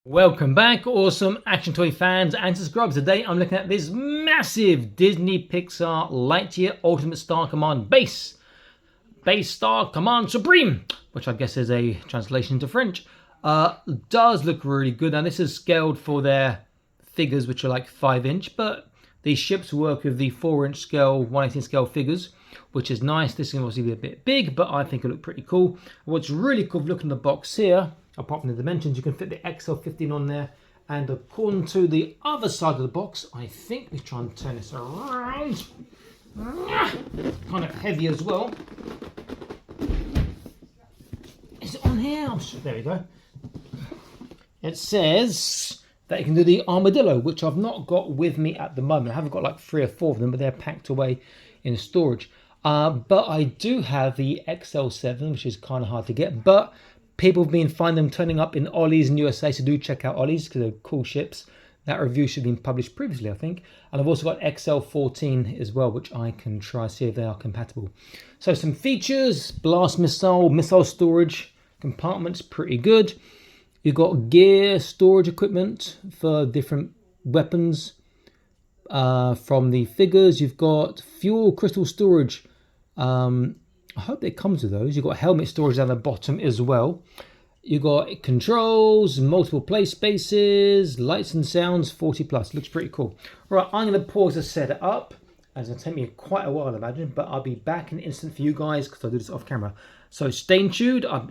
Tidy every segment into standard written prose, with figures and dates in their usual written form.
Welcome back, awesome action toy fans and subscribers. Today I'm looking at this massive Disney Pixar Lightyear Ultimate Star Command Base Star Command Supreme, which I guess is a translation into French. Does look really good. Now this is scaled for their figures, which are like 5-inch, but these ships work with the 4-inch scale, 1/18 scale figures, which is nice. This can obviously be a bit big, but I think it look pretty cool. What's really cool, look in the box here, apart from the dimensions, you can fit the XL15 on there. And according to the other side of the box, I think we try and turn this around. Kind of heavy as well. Is it on here? There we go. It says that you can do the armadillo, which I've not got with me at the moment. I haven't got like 3 or 4 of them, but they're packed away in storage. But I do have the XL7, which is kind of hard to get, but people have been finding them turning up in Ollie's in USA, so do check out Ollie's because they're cool ships. That review should have been published previously, I think. And I've also got XL14 as well, which I can try see if they are compatible. So some features: blast missile storage, compartments, pretty good. You've got gear storage equipment for different weapons from the figures. You've got fuel crystal storage. I hope it comes with those. You've got helmet storage down the bottom as well. You've got controls, multiple play spaces, lights and sounds, 40+. Looks pretty cool. Right, I'm going to pause to set it up, as it'll take me quite a while, I imagine, but I'll be back in an instant for you guys because I do this off camera. So stay tuned. I'll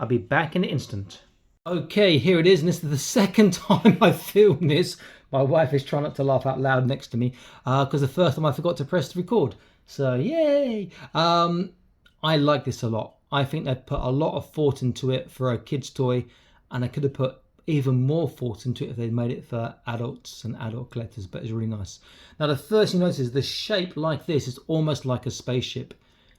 be back in an instant. Okay, here it is, and this is the second time I filmed this. My wife is trying not to laugh out loud next to me because the first time I forgot to press record. So yay! I like this a lot. I think they've put a lot of thought into it for a kid's toy, and I could have put even more thought into it if they'd made it for adults and adult collectors, but it's really nice. Now the first thing you notice is the shape like this is almost like a spaceship.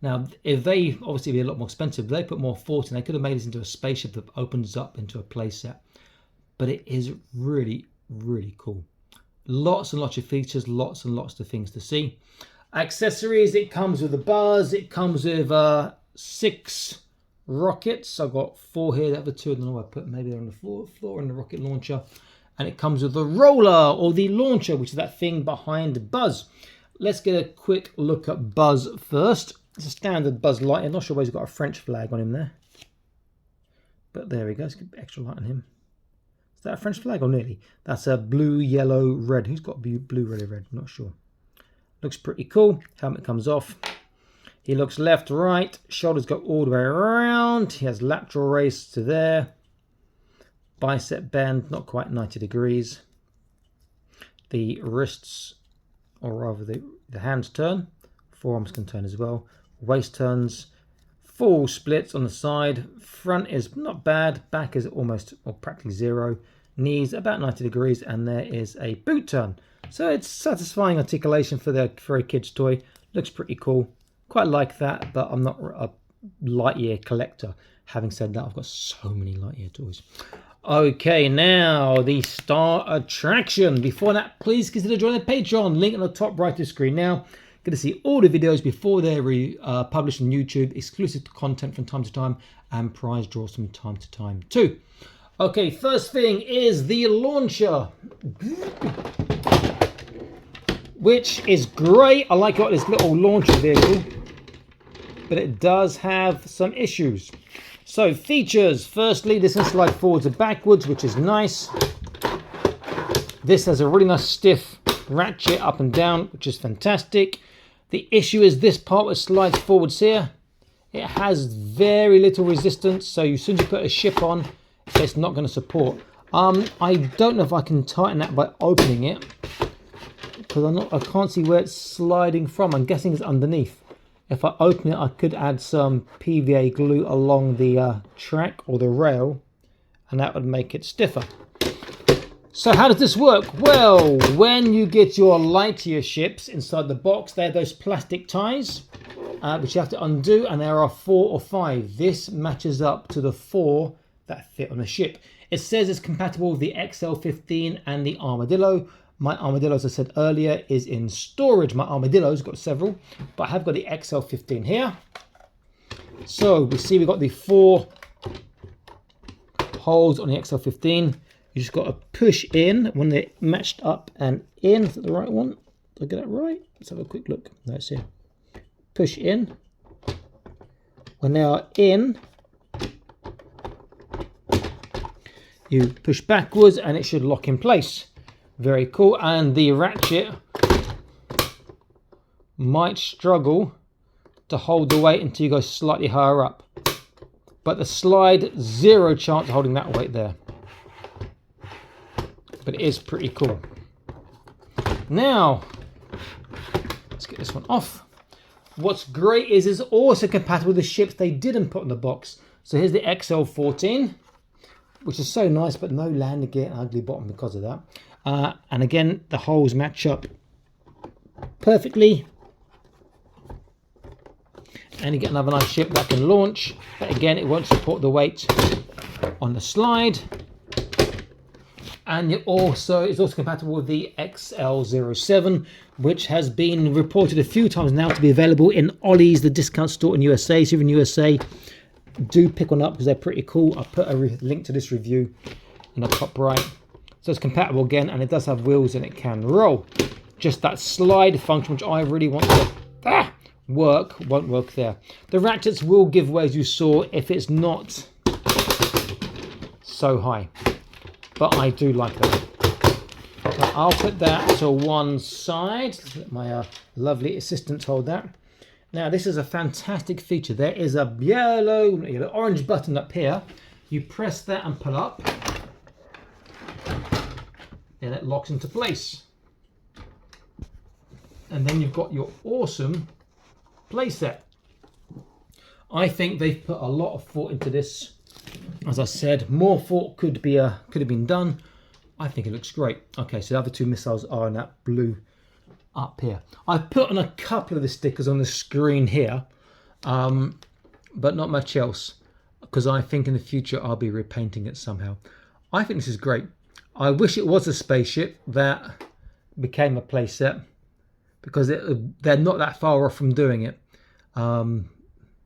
Now if they, obviously be a lot more expensive, if they put more thought in, they could have made this into a spaceship that opens up into a playset. But it is really, really cool. Lots and lots of features, lots and lots of things to see. Accessories, it comes with a buzz, it comes with 6 rockets. I've got 4 here, the other 2, I don't know where I put, maybe they're on the floor in the rocket launcher. And it comes with the roller, or the launcher, which is that thing behind Buzz. Let's get a quick look at Buzz first. It's a standard Buzz Lightyear. I'm not sure why he's got a French flag on him there. But there we go, let's get extra light on him. Is that a French flag or nearly? That's a blue, yellow, red. Who's got blue, red, red? I'm not sure. Looks pretty cool. Helmet comes off. He looks left, right. Shoulders go all the way around. He has lateral raise to there. Bicep bend, not quite 90 degrees. The wrists, or rather the hands turn. Forearms can turn as well. Waist turns. Full splits on the side. Front is not bad. Back is almost or practically 0. Knees about 90 degrees. And there is a boot turn. So it's satisfying articulation for a kid's toy. Looks pretty cool. Quite like that, but I'm not a Lightyear collector. Having said that, I've got so many Lightyear toys. Okay, now the star attraction. Before that, please consider joining the Patreon. Link on the top right of the screen now. Get to see all the videos before they're published on YouTube. Exclusive content from time to time. And prize draws from time to time too. Okay, first thing is the launcher, which is great. I like this little launcher vehicle, but it does have some issues. So features, firstly, this can slide forwards and backwards, which is nice. This has a really nice stiff ratchet up and down, which is fantastic. The issue is this part which slides forwards here. It has very little resistance, so as soon as you put a ship on, it's not going to support. I don't know if I can tighten that by opening it, because I can't see where it's sliding from. I'm guessing it's underneath. If I open it, I could add some PVA glue along the track or the rail, and that would make it stiffer. So how does this work? Well, when you get your Lightyear ships inside the box, they have those plastic ties, which you have to undo, and there are 4 or 5. This matches up to the 4 that fit on a ship. It says it's compatible with the XL15 and the Armadillo. My Armadillo, as I said earlier, is in storage. My Armadillo's got several, but I have got the XL15 here. So we see we've got the 4 holes on the XL15. You just got to push in when they're matched up and in. Is that the right one? Did I get that right? Let's have a quick look. No, it's here. Push in. When they are in, you push backwards and it should lock in place. Very cool. And the ratchet might struggle to hold the weight until you go slightly higher up. But the slide, zero chance of holding that weight there. But it is pretty cool. Now, let's get this one off. What's great is it's also compatible with the ships they didn't put in the box. So here's the XL14, which is so nice, but no landing gear and ugly bottom because of that. And again, the holes match up perfectly. And you get another nice ship that can launch. But again, it won't support the weight on the slide. And it's also compatible with the XL07, which has been reported a few times now to be available in Ollie's, the discount store in USA. So if you're in USA, do pick one up because they're pretty cool. I'll put a link to this review in the top right. So it's compatible again, and it does have wheels and it can roll. Just that slide function, which I really want to work, won't work there. The ratchets will give way, as you saw, if it's not so high. But I do like that. So I'll put that to one side. Let my lovely assistant hold that. Now this is a fantastic feature. There is a yellow orange button up here. You press that and pull up, and it locks into place. And then you've got your awesome playset. I think they've put a lot of thought into this. As I said, more thought could have been done. I think it looks great. Okay, so the other two missiles are in that blue up here. I've put on a couple of the stickers on the screen here, but not much else, because I think in the future I'll be repainting it somehow. I think this is great. I wish it was a spaceship that became a playset, because they're not that far off from doing it, and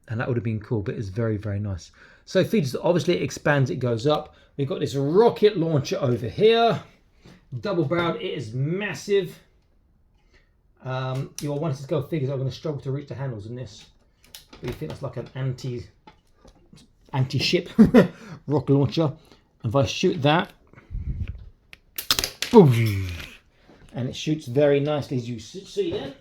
that would have been cool. But it's very, very nice. So features, obviously it expands, it goes up. We've got this rocket launcher over here, double barreled. It is massive. Your one scale figures are going to struggle to reach the handles in this. But you think that's like an anti-ship rocket launcher. And if I shoot that, boom, and it shoots very nicely, as you see there.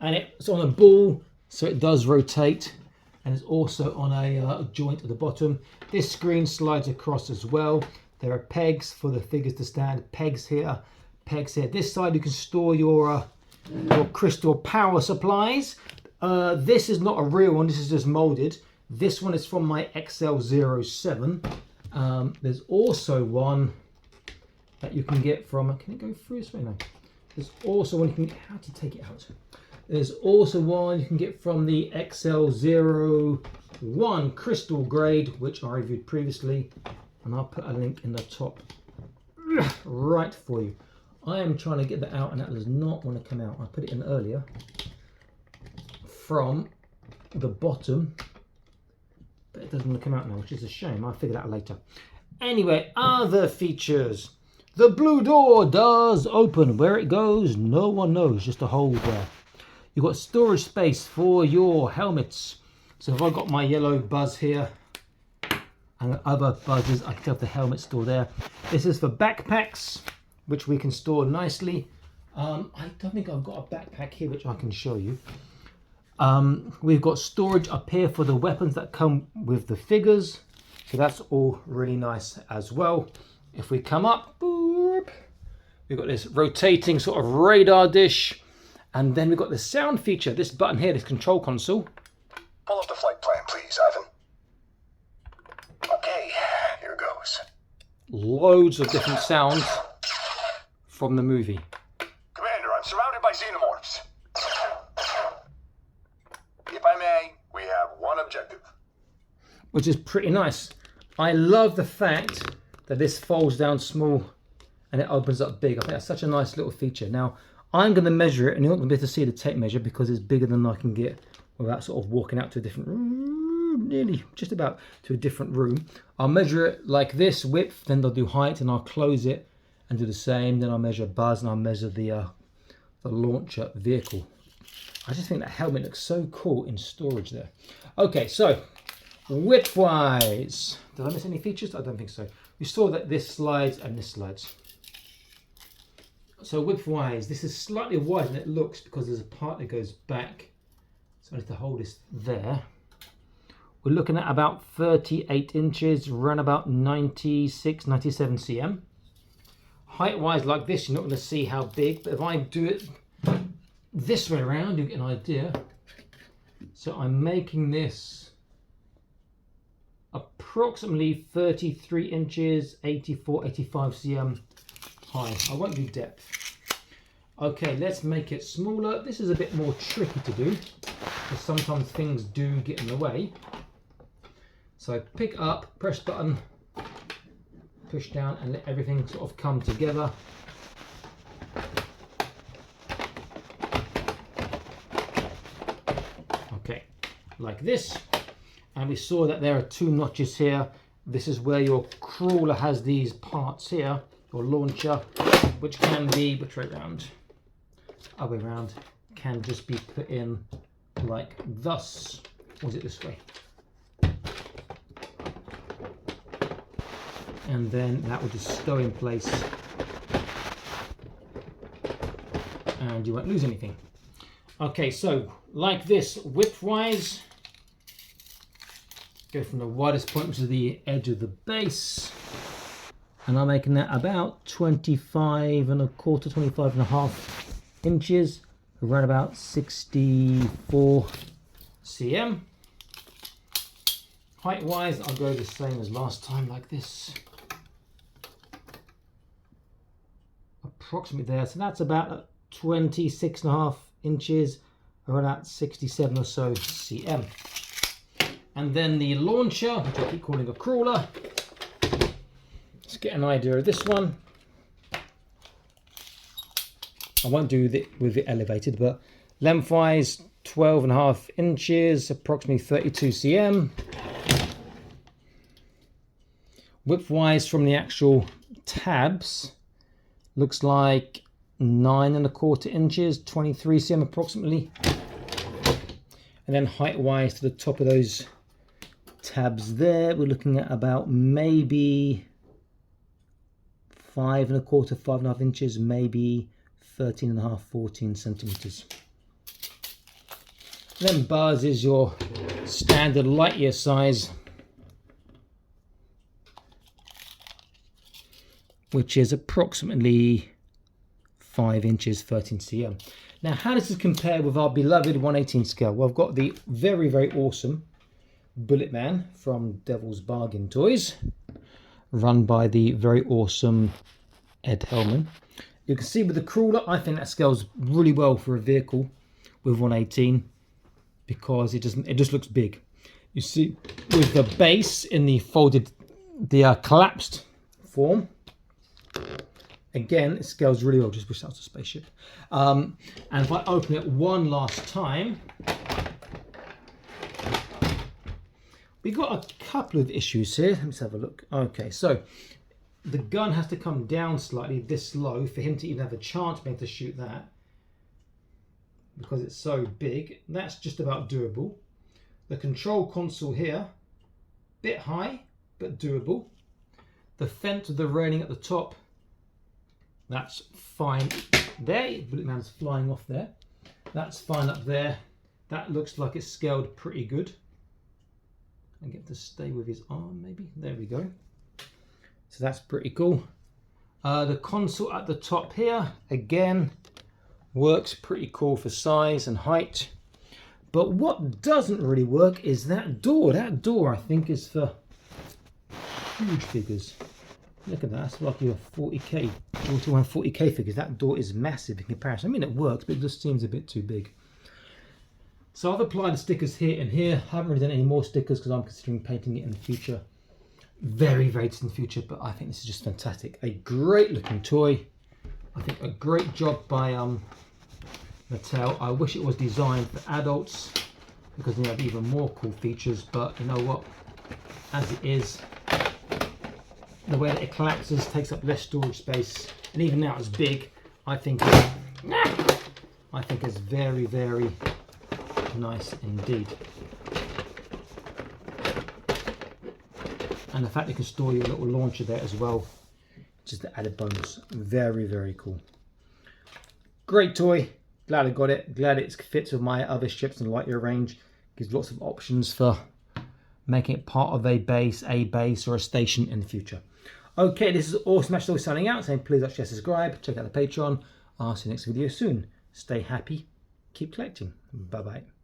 And it's on a ball, so it does rotate. And it's also on a joint at the bottom. This screen slides across as well. There are pegs for the figures to stand. Pegs here, pegs here. This side you can store your crystal power supplies. This is not a real one. This is just molded. This one is from my XL07. There's also one that you can get from. Can it go through this way? No. There's also one you can. How to take it out? There's also one you can get from the XL01 crystal grade, which I reviewed previously, and I'll put a link in the top right for you. I am trying to get that out, and that does not want to come out. I put it in earlier from the bottom, but it doesn't want to come out now, which is a shame. I'll figure that out later. Anyway, other features. The blue door does open. Where it goes, no one knows. Just a hole there. You've got storage space for your helmets. So if I've got my yellow buzz here and other buzzes, I can tell if the helmet's still there. This is for backpacks, which we can store nicely. I don't think I've got a backpack here, which I can show you. We've got storage up here for the weapons that come with the figures. So that's all really nice as well. If we come up, boop, we've got this rotating sort of radar dish. And then we've got the sound feature, this button here, this control console. Pull up the flight plan, please, Ivan. Okay, here goes. Loads of different sounds from the movie. Commander, I'm surrounded by xenomorphs. If I may, we have one objective. Which is pretty nice. I love the fact that this folds down small and it opens up big. I think that's such a nice little feature. Now, I'm going to measure it, and you're not going to be able to see the tape measure because it's bigger than I can get without sort of walking out to a different room. nearly just about to a different room. I'll measure it like this, width, then they'll do height, and I'll close it and do the same. Then I'll measure buzz, and I'll measure the launcher vehicle. I just think that helmet looks so cool in storage there. Okay, so width-wise, did I miss any features? I don't think so. We saw that this slides and this slides. So width-wise, this is slightly wider than it looks because there's a part that goes back. So I have to hold this there. We're looking at about 38 inches, run about 96, 97 cm. Height-wise, like this, you're not going to see how big, but if I do it this way around, you get an idea. So I'm making this approximately 33 inches, 84, 85 cm high. I won't do depth. Okay, let's make it smaller. This is a bit more tricky to do because sometimes things do get in the way. So pick up, press button, push down, and let everything sort of come together. Okay, like this. And we saw that there are two notches here. This is where your crawler has these parts here, your launcher, which can be, which way around? Other way around, can just be put in like thus. Or is it this way? And then that will just go in place and you won't lose anything. Okay, so like this, width-wise, go from the widest point to the edge of the base, and I'm making that about 25 and a quarter, 25 and a half inches, around about 64 cm. Height-wise, I'll go the same as last time, like this. Approximately there, so that's about 26 and a half inches, around about 67 or so cm. And then the launcher, which I keep calling a crawler. Let's get an idea of this one. I won't do it with it elevated, but lengthwise 12 and a half inches, approximately 32 cm. Width-wise from the actual tabs, looks like 9 and a quarter inches, 23 cm approximately. And then height-wise to the top of those tabs there, we're looking at about maybe 5 and a quarter, 5 and a half inches, maybe 13 and a half, 14 centimeters. And then buzz is your standard Lightyear size, which is approximately 5 inches, 13 cm. Now, how does this compare with our beloved 1/18 scale? Well, I've got the very, very awesome Bullet Man from Devil's Bargain Toys, run by the very awesome Ed Hellman. You can see with the crawler, I think that scales really well for a vehicle with 1/18 because it just looks big. You see with the base in the folded, the collapsed form, again, it scales really well. Just wish that was a spaceship. And if I open it one last time, we've got a couple of issues here. Let's have a look. Okay, so the gun has to come down slightly this low for him to even have a chance being able to shoot that, because it's so big. That's just about doable. The control console here, bit high, but doable. The fence with the railing at the top, that's fine there. Bullet Man's flying off there. That's fine up there. That looks like it's scaled pretty good. I get to stay with his arm maybe. There we go. So that's pretty cool. The console at the top here, again, works pretty cool for size and height. But what doesn't really work is that door. That door, I think, is for huge figures. Look at that, that's like your 40k, 40k figures. That door is massive in comparison. I mean, it works, but it just seems a bit too big. So I've applied the stickers here and here. Haven't really done any more stickers because I'm considering painting it in the future. Very, very distant future, but I think this is just fantastic. A great looking toy. I think a great job by Mattel. I wish it was designed for adults. because they have even more cool features. But you know what? As it is, the way that it collapses takes up less storage space, and even now it's big. I think it's very, very nice indeed. And the fact you can store your little launcher there as well, just an added bonus. Very, very cool. Great toy. Glad I got it. Glad it fits with my other ships in the Lightyear range. Gives lots of options for making it part of a base, or a station in the future. Okay, this is Awesome Smash signing out, saying please like, share, subscribe, check out the Patreon. I'll see you next video soon. Stay happy, keep collecting. Bye bye.